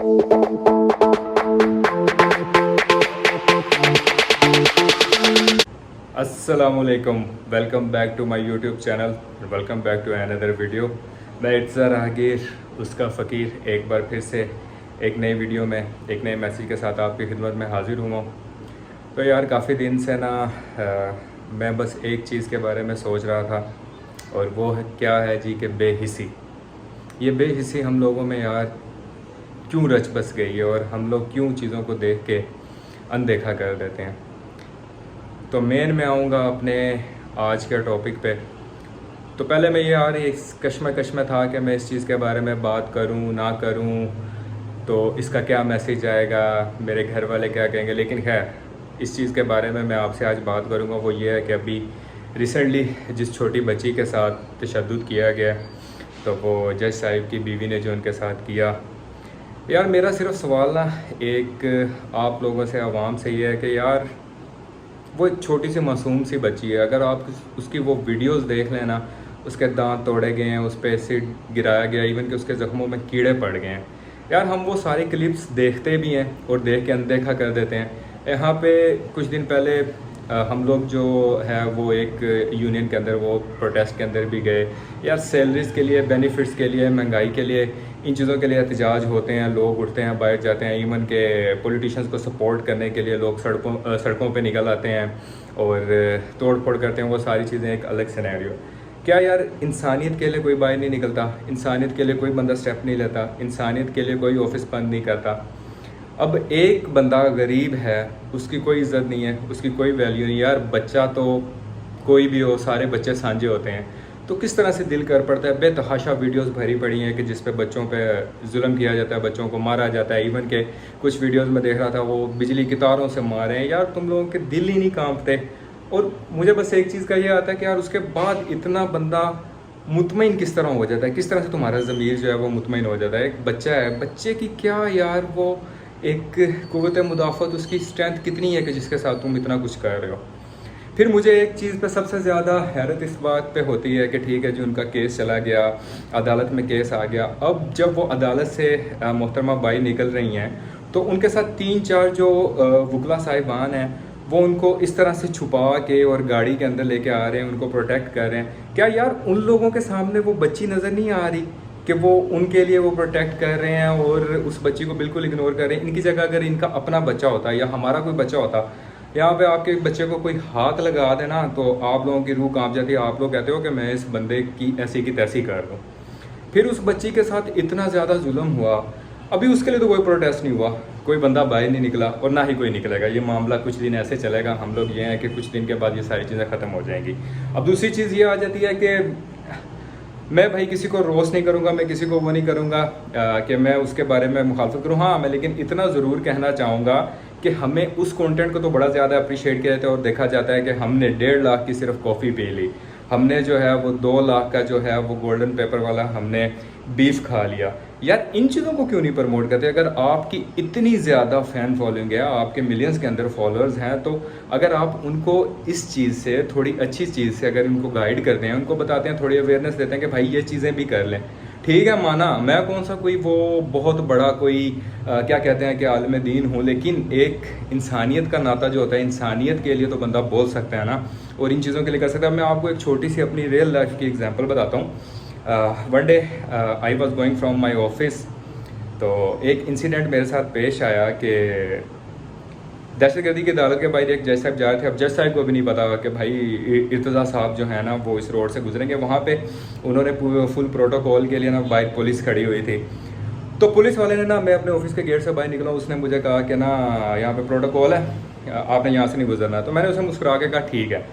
अस्सलामुअलैकुम, welcome back to my YouTube channel, welcome back to another video. मैं इट्ज़ा राहगीर उसका फ़कीर एक बार फिर से एक नई वीडियो में एक नए मैसेज के साथ आपकी खिदमत में हाज़िर हुआ हूँ। तो यार काफ़ी दिन से ना मैं बस एक चीज़ के बारे में सोच रहा था, और वो है क्या है जी कि बेहिसी। ये बेहिसी हम लोगों में यार क्यों रच बस गई है, और हम लोग क्यों चीज़ों को देख के अनदेखा कर देते हैं। तो मेन मैं आऊँगा अपने आज के टॉपिक पे। तो पहले मैं यार एक कश्मकश में था कि मैं इस चीज़ के बारे में बात करूँ ना करूँ, तो इसका क्या मैसेज आएगा, मेरे घर वाले क्या कहेंगे। लेकिन खैर इस चीज़ के बारे में मैं आपसे आज बात करूँगा। वो ये है कि अभी रिसेंटली जिस छोटी बच्ची के साथ तशद्दुद किया गया, तो वो जज साहिब की बीवी ने जो उनके साथ किया, यार मेरा सिर्फ सवाल ना एक आप लोगों से, आवाम से ये है कि यार वो एक छोटी सी मासूम सी बच्ची है। अगर आप उसकी वो वीडियोस देख लेना, उसके दांत तोड़े गए हैं, उस पर एसिड गिराया गया, इवन कि उसके ज़ख्मों में कीड़े पड़ गए हैं। यार हम वो सारी क्लिप्स देखते भी हैं और देख के अनदेखा कर देते हैं। यहाँ पे कुछ दिन पहले हम लोग जो है वो एक यूनियन के अंदर, वो प्रोटेस्ट के अंदर भी गए। यार सैलरीज़ के लिए, बेनिफिट्स के लिए, महंगाई के लिए, इन चीज़ों के लिए एहतजाज होते हैं, लोग उठते हैं, बाहर जाते हैं। इवन के पॉलिटिशियंस को सपोर्ट करने के लिए लोग सड़कों पे निकल आते हैं और तोड़ फोड़ करते हैं। वो सारी चीज़ें एक अलग सिनेरियो। क्या यार इंसानियत के लिए कोई बाहर नहीं निकलता? इंसानियत के लिए कोई बंदा स्टेप नहीं लेता? इंसानियत के लिए कोई ऑफिस बंद नहीं करता? अब एक बंदा गरीब है, उसकी कोई इज़्ज़त नहीं है, उसकी कोई वैल्यू नहीं। यार बच्चा तो कोई भी हो, सारे बच्चे सांझे होते हैं। तो किस तरह से दिल कर पड़ता है। बेतहाशा वीडियोस भरी पड़ी हैं कि जिस पे बच्चों पे जुल्म किया जाता है, बच्चों को मारा जाता है। इवन के कुछ वीडियोस में देख रहा था वो बिजली की तारों से मारे हैं। यार तुम लोगों के दिल ही नहीं कांपते। और मुझे बस एक चीज़ का ये आता है कि यार उसके बाद इतना बंदा मुतमईन किस तरह हो जाता है, किस तरह से तुम्हारा ज़मीर जो है वो मुतमईन हो जाता है। एक बच्चा है, बच्चे की क्या यार वो एक क़ुव्वत मुदाफ़त, उसकी स्ट्रेंथ कितनी है कि जिसके साथ तुम इतना कुछ कर रहे हो। फिर मुझे एक चीज़ पे सबसे ज़्यादा हैरत इस बात पे होती है कि ठीक है जी, उनका केस चला गया, अदालत में केस आ गया। अब जब वो अदालत से मोहतरमा बाई निकल रही हैं, तो उनके साथ 3-4 जो वकला साहिबान हैं वो उनको इस तरह से छुपा के और गाड़ी के अंदर लेके आ रहे हैं, उनको प्रोटेक्ट कर रहे हैं। क्या यार उन लोगों के सामने वो बच्ची नज़र नहीं आ रही कि वो उनके लिए वो प्रोटेक्ट कर रहे हैं और उस बच्ची को बिल्कुल इग्नोर कर रहे हैं? इनकी जगह अगर इनका अपना बच्चा होता या हमारा कोई बच्चा होता, यहाँ पे आपके बच्चे को कोई हाथ लगा देना, तो आप लोगों की रूह कांप जाती है। आप लोग कहते हो कि मैं इस बंदे की ऐसी की तैसी कर दूँ। फिर उस बच्ची के साथ इतना ज़्यादा जुल्म हुआ, अभी उसके लिए तो कोई प्रोटेस्ट नहीं हुआ, कोई बंदा बाहर नहीं निकला और ना ही कोई निकलेगा। ये मामला कुछ दिन ऐसे चलेगा। हम लोग ये हैं कि कुछ दिन के बाद ये सारी चीज़ें ख़त्म हो जाएंगी। अब दूसरी चीज़ ये आ जाती है कि मैं भाई किसी को रोस्ट नहीं करूँगा, मैं किसी को वो नहीं करूँगा कि मैं उसके बारे में मुखालफत करूँ। हाँ, मैं लेकिन इतना ज़रूर कहना चाहूँगा कि हमें उस कंटेंट को तो बड़ा ज़्यादा अप्रिशिएट किया जाता है और देखा जाता है कि हमने 1.5 लाख की सिर्फ कॉफ़ी पी ली, हमने जो है वो 2 लाख का जो है वो गोल्डन पेपर वाला हमने बीफ खा लिया। यार इन चीज़ों को क्यों नहीं प्रमोट करते? अगर आपकी इतनी ज़्यादा फ़ैन फॉलोइंग है, आपके मिलियंस के अंदर फॉलोअर्स हैं, तो अगर आप उनको इस चीज़ से, थोड़ी अच्छी चीज़ से अगर उनको गाइड करते हैं, उनको बताते हैं, थोड़ी अवेयरनेस देते हैं कि भाई ये चीज़ें भी कर लें, ठीक है, माना मैं कौन सा कोई वो बहुत बड़ा कोई क्या कहते हैं कि आलिम दीन हूँ, लेकिन एक इंसानियत का नाता जो होता है, इंसानियत के लिए तो बंदा बोल सकता है ना, और इन चीज़ों के लिए कर सकता है। मैं आपको एक छोटी सी अपनी रियल लाइफ की एग्जांपल बताता हूँ। One day I was going from my office, तो एक इंसिडेंट मेरे साथ पेश आया कि दहशतगर्दी की अदालत के बाहर एक जज साहब जा रहे थे। अब जज साहब को भी नहीं पता कि भाई इर्तज़ा साहब जो है ना वो इस रोड से गुजरेंगे। वहाँ पे उन्होंने फुल प्रोटोकॉल के लिए ना बाहर पुलिस खड़ी हुई थी। तो पुलिस वाले ने ना, मैं अपने ऑफिस के गेट से बाहर निकला, उसने मुझे कहा कि ना यहाँ पे प्रोटोकॉल है, आपने यहाँ से नहीं गुजरना। तो मैंने उसे मुस्कुरा के कहा ठीक है।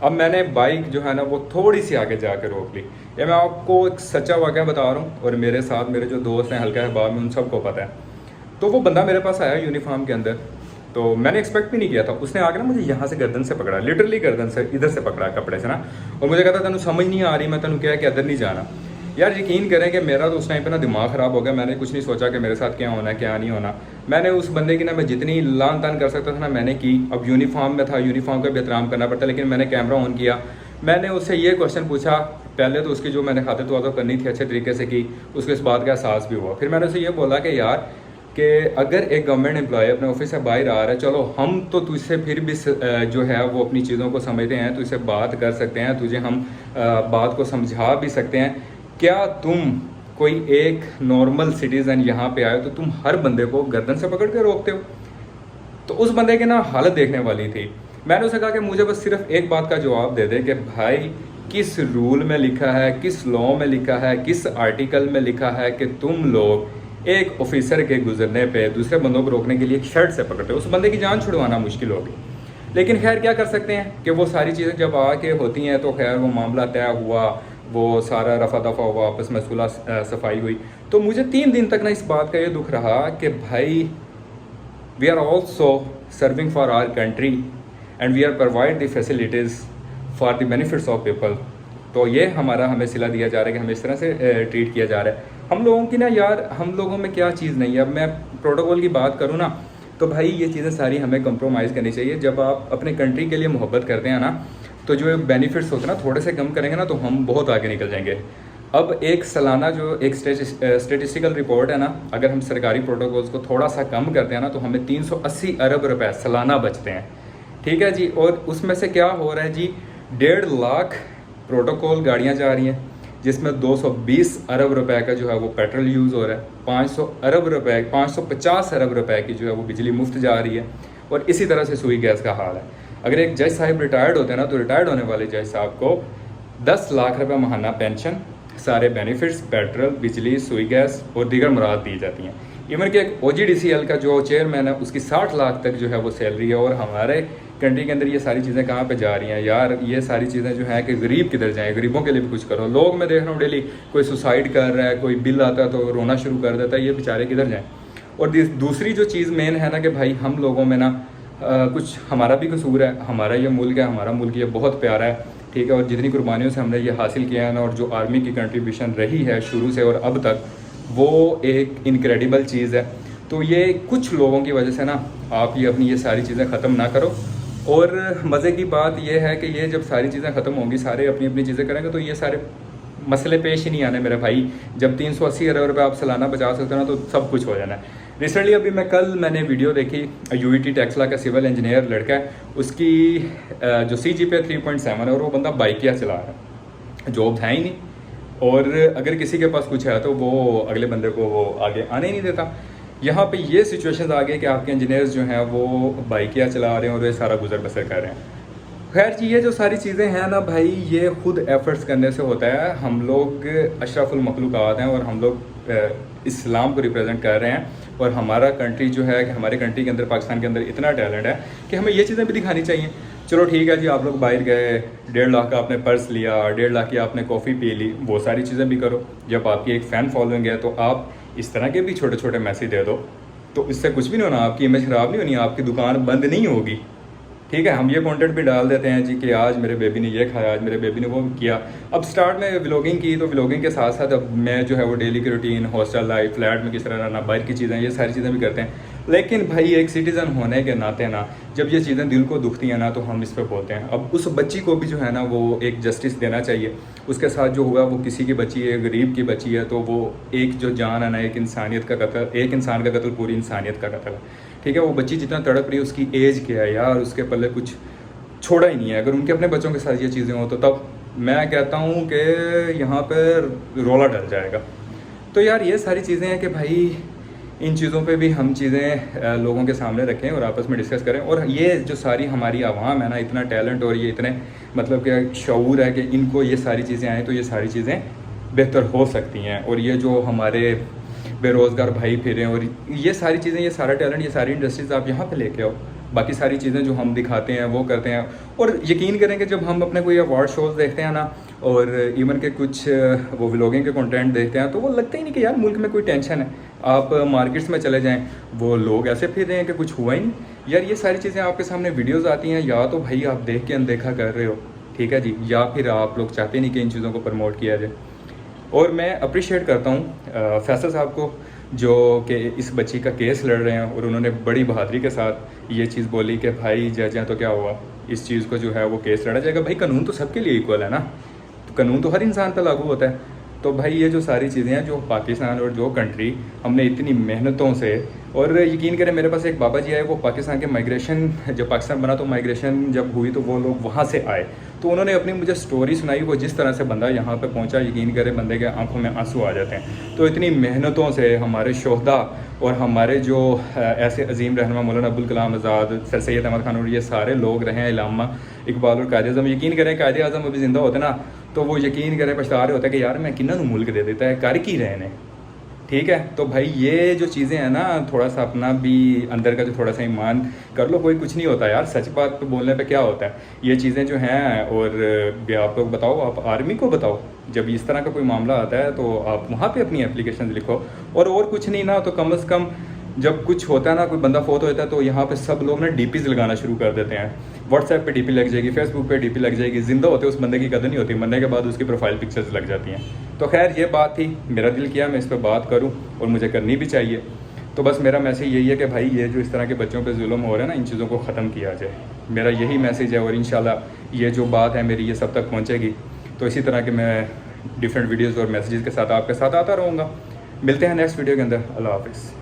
अब मैंने बाइक जो है ना वो थोड़ी सी आगे जाकर रोक ली। ये मैं आपको एक सच्चा वाक़या बता रहा हूँ, और मेरे साथ मेरे जो दोस्त हैं हल्का अहबाब में, उन सबको पता है। तो वो बंदा मेरे पास आया यूनिफॉर्म के अंदर, तो मैंने एक्सपेक्ट भी नहीं किया था। उसने आके ना मुझे यहाँ से गर्दन से पकड़ा, लिटरली गर्दन से इधर से पकड़ा कपड़े से ना, और मुझे कहता तेनू समझ नहीं आ रही, मैं तेनू क्या कि इधर नहीं जाना। यार यकीन करें कि मेरा तो उस टाइम पे ना दिमाग ख़राब हो गया। मैंने कुछ नहीं सोचा कि मेरे साथ क्या होना है क्या नहीं होना। मैंने उस बंदे की ना, मैं जितनी लान तान कर सकता था ना मैंने की। अब यूनिफॉर्म में था, यूनिफॉर्म का भी एहतराम करना पड़ता, लेकिन मैंने कैमरा ऑन किया, मैंने उससे ये क्वेश्चन पूछा। पहले तो उसकी जो मैंने खातिर तो करनी थी अच्छे तरीके से की, उसको इस बात का एहसास भी हुआ। फिर मैंने उसे ये बोला कि यार कि अगर एक गवर्नमेंट एम्प्लॉय अपने ऑफिस से बाहर आ रहा है, चलो हम तो तुझसे फिर भी जो है वो अपनी चीज़ों को समझते हैं, तुझसे बात कर सकते हैं, तुझे हम बात को समझा भी सकते हैं। क्या तुम कोई एक नॉर्मल सिटीज़न यहाँ पे आए तो तुम हर बंदे को गर्दन से पकड़ के रोकते हो? तो उस बंदे की ना हालत देखने वाली थी। मैंने उसे कहा कि मुझे बस सिर्फ एक बात का जवाब दे दे कि भाई किस रूल में लिखा है, किस लॉ में लिखा है, किस आर्टिकल में लिखा है कि तुम लोग एक ऑफिसर के गुजरने पे दूसरे बंदों को रोकने के लिए शर्ट से पकड़ते हो? उस बंदे की जान छुड़वाना मुश्किल होगी। लेकिन खैर क्या कर सकते हैं कि वो सारी चीज़ें जब आके होती हैं तो खैर वो मामला तय हुआ, वो सारा रफा दफा हुआ, आपस में सुलह सफाई हुई। तो मुझे 3 दिन तक ना इस बात का ये दुख रहा कि भाई we are also serving for our country and we are provide the facilities for the benefits of people। तो ये हमें सिला दिया जा रहा है कि हमें इस तरह से ट्रीट किया जा रहा है। हम लोगों की ना यार, हम लोगों में क्या चीज़ नहीं है। अब मैं प्रोटोकॉल की बात करूँ ना तो भाई ये चीज़ें सारी हमें कंप्रोमाइज़ करनी चाहिए। जब आप अपने कंट्री के लिए मोहब्बत करते हैं ना, तो जो बेनिफिट्स होते हैं ना थोड़े से कम करेंगे ना तो हम बहुत आगे निकल जाएंगे। अब एक सालाना जो एक स्टेटिस्टिकल रिपोर्ट है ना, अगर हम सरकारी प्रोटोकॉल्स को थोड़ा सा कम करते हैं ना तो हमें 380 अरब रुपए सालाना बचते हैं। ठीक है जी। और उसमें से क्या हो रहा है जी, 1.5 लाख प्रोटोकॉल गाड़ियां जा रही हैं, जिसमें 220 अरब रुपए का जो है वो पेट्रोल यूज़ हो रहा है, 550 अरब रुपए की जो है वो बिजली मुफ्त जा रही है। और इसी तरह से सुई गैस का हाल है। अगर एक जज साहब रिटायर्ड होते हैं ना तो रिटायर्ड होने वाले जज साहब को 10 लाख रुपये महाना पेंशन, सारे बेनिफिट्स, पेट्रोल, बिजली, सुई गैस और दीगर मुराद दी जाती हैं। इवन कि एक OGDCL का जो चेयरमैन है उसकी 60 लाख तक जो है वो सैलरी है। और हमारे कंट्री के अंदर ये सारी चीज़ें कहाँ पे जा रही हैं यार? ये सारी चीज़ें जो हैं कि गरीब किधर जाएँ? गरीबों के लिए भी कुछ करो। लोग मैं देख रहा हूँ डेली कोई सुसाइड कर रहा है, कोई बिल आता है तो रोना शुरू कर देता है, ये बेचारे किधर जाएँ? और दूसरी जो चीज़ मेन है ना कि भाई हम लोगों में ना कुछ हमारा भी कसूर है। हमारा ये मुल्क है, हमारा मुल्क ये बहुत प्यारा है, ठीक है। और जितनी कुर्बानियों से हमने ये हासिल किया है ना, और जो आर्मी की कंट्रीब्यूशन रही है शुरू से और अब तक, वो एक इनक्रेडिबल चीज़ है। तो ये कुछ लोगों की वजह से ना आप ये अपनी ये सारी चीज़ें ख़त्म ना करो। और मज़े की बात यह है कि ये जब सारी चीज़ें ख़त्म होंगी, सारे अपनी अपनी चीज़ें करेंगे तो ये सारे मसले पेश ही नहीं आने मेरे भाई। जब 380 अरब रुपये आप सालाना बचा सकते हो ना तो सब कुछ हो जाना है। रिसेंटली अभी मैंने वीडियो देखी, UET टेक्सला का सिविल इंजीनियर लड़का है, उसकी जो CGPA 3.7 है और वो बंदा बाइकिया चला रहा है, जॉब है ही नहीं। और अगर किसी के पास कुछ है तो वो अगले बंदे को वो आगे आने ही नहीं देता। यहाँ पे ये सिचुएशंस आ गई कि आपके इंजीनियर्स जो हैं वो बाइकिया चला रहे हैं और ये सारा गुजर बसर कर रहे हैं। खैर जी, ये जो सारी चीज़ें हैं ना भाई, ये खुद एफर्ट्स करने से होता है। हम लोग अशरफुल मखलूक़ात हैं और हम लोग इस्लाम को रिप्रेजेंट कर रहे हैं। और हमारा कंट्री जो है कि हमारे कंट्री के अंदर, पाकिस्तान के अंदर इतना टैलेंट है कि हमें ये चीज़ें भी दिखानी चाहिए। चलो ठीक है जी, आप लोग बाहर गए, 1.5 लाख का आपने पर्स लिया, 1.5 लाख की आपने कॉफ़ी पी ली, वो सारी चीज़ें भी करो। जब आपकी एक फ़ैन फॉलोइंग है तो आप इस तरह के भी छोटे छोटे मैसेज दे दो, तो इससे कुछ भी नहीं होना, आपकी इमेज ख़राब नहीं होनी, आपकी दुकान बंद नहीं होगी। ठीक है, हम ये कंटेंट भी डाल देते हैं जी कि आज मेरे बेबी ने ये खाया, आज मेरे बेबी ने वो किया। अब स्टार्ट में व्लॉगिंग की तो व्लॉगिंग के साथ साथ अब मैं जो है वो डेली की रूटीन, हॉस्टल लाइफ, फ्लैट में किस तरह रहना, बाहर की चीज़ें, ये सारी चीज़ें भी करते हैं। लेकिन भाई एक सिटीज़न होने के नाते ना जब ये चीज़ें दिल को दुखती हैं ना तो हम इस पर बोलते हैं। अब उस बच्ची को भी जो है ना वो एक जस्टिस देना चाहिए। उसके साथ जो हुआ वो किसी की बच्ची है, गरीब की बच्ची है, तो वो एक जो जान है ना, एक इंसानियत का कत्ल, एक इंसान का कत्ल पूरी इंसानियत का कत्ल। ठीक है, वो बच्ची जितना तड़प रही है उसकी एज क्या है यार, उसके पल्ले कुछ छोड़ा ही नहीं है। अगर उनके अपने बच्चों के साथ ये चीज़ें हों तो तब मैं कहता हूँ कि यहाँ पर रोला डल जाएगा। तो यार ये सारी चीज़ें हैं कि भाई इन चीज़ों पे भी हम चीज़ें लोगों के सामने रखें और आपस में डिस्कस करें। और ये जो सारी हमारी आवाम है ना, इतना टैलेंट और ये इतने मतलब कि शऊर है कि इनको ये सारी चीज़ें आएँ तो ये सारी चीज़ें बेहतर हो सकती हैं। और ये जो हमारे बेरोज़गार भाई फिरें और ये सारी चीज़ें, ये सारा टैलेंट, ये सारी इंडस्ट्रीज़ आप यहाँ पे लेके आओ। बाकी सारी चीज़ें जो हम दिखाते हैं वो करते हैं। और यकीन करें कि जब हम अपने कोई अवार्ड शोज़ देखते हैं ना और इवन के कुछ वो व्लॉगिंग के कंटेंट देखते हैं तो वो लगता ही नहीं कि यार मुल्क में कोई टेंशन है। आप मार्केट्स में चले जाएं, वो लोग ऐसे फिर रहे हैं कि कुछ हुआ ही नहीं। यार ये सारी चीज़ें आपके सामने वीडियोज़ आती हैं, या तो भाई आप देख के अनदेखा कर रहे हो, ठीक है जी, या फिर आप लोग चाहते नहीं कि इन चीज़ों को प्रमोट किया जाए। और मैं अप्रिशिएट करता हूँ फैसल साहब को जो कि इस बच्ची का केस लड़ रहे हैं और उन्होंने बड़ी बहादुरी के साथ ये चीज़ बोली कि भाई जज हैं तो क्या हुआ, इस चीज़ को जो है वो केस लड़ा जाएगा। भाई कानून तो सबके लिए इक्वल है ना, तो कानून तो हर इंसान पर लागू होता है। तो भाई ये जो सारी चीज़ें हैं, जो पाकिस्तान और जो कंट्री हमने इतनी मेहनतों से और यकीन करें मेरे पास एक बाबा जी आए, वो पाकिस्तान के माइग्रेशन, जब पाकिस्तान बना तो माइग्रेशन जब हुई तो वो लोग वहाँ से आए, तो उन्होंने अपनी मुझे स्टोरी सुनाई। वो जिस तरह से बंदा यहाँ पे पहुँचा, यकीन करें बंदे के आंखों में आंसू आ जाते हैं। तो इतनी मेहनतों से हमारे शोहदा और हमारे जो ऐसे अजीम रहनुमा मौलाना अबुल कलाम आज़ाद, सर सैयद अहमद खान और ये सारे लोग रहे हैं, इलामा इकबाल और कायद आज़म, यकीन करें कायद आज़म अभी ज़िंदा होते ना तो वो यकीन करें पछता रहे होते कि यार मैं किन्ना मुल्क दे देता है, कर की रहे ने। ठीक है, तो भाई ये जो चीज़ें हैं ना, थोड़ा सा अपना भी अंदर का जो थोड़ा सा ईमान कर लो, कोई कुछ नहीं होता यार, सच बात पे बोलने पे क्या होता है। ये चीज़ें जो हैं, और भी आप लोग बताओ, आप आर्मी को बताओ, जब इस तरह का कोई मामला आता है तो आप वहाँ पे अपनी एप्लीकेशन लिखो। और कुछ नहीं ना तो कम से कम जब कुछ होता है ना, कोई बंदा फोत होता है तो यहाँ पे सब लोग ना डीपीज लगाना शुरू कर देते हैं। व्हाट्सएप पे डीपी लग जाएगी, फेसबुक पे डीपी लग जाएगी। जिंदा होते उस बंदे की कदर नहीं होती, मरने के बाद उसकी प्रोफाइल पिक्चर्स लग जाती हैं। तो खैर ये बात थी, मेरा दिल किया मैं इस पर बात करूँ और मुझे करनी भी चाहिए। तो बस मेरा मैसेज यही है कि भाई ये जो इस तरह के बच्चों पे जुल्म हो रहा है ना, इन चीज़ों को ख़त्म किया जाए। मेरा यही मैसेज है और इंशाल्लाह ये जो बात है मेरी ये सब तक पहुँचेगी। तो इसी तरह के मैं डिफरेंट वीडियोज़ और मैसेजेस के साथ आपके साथ आता रहूँगा। मिलते हैं नेक्स्ट वीडियो के अंदर। अल्लाह हाफ़िज़।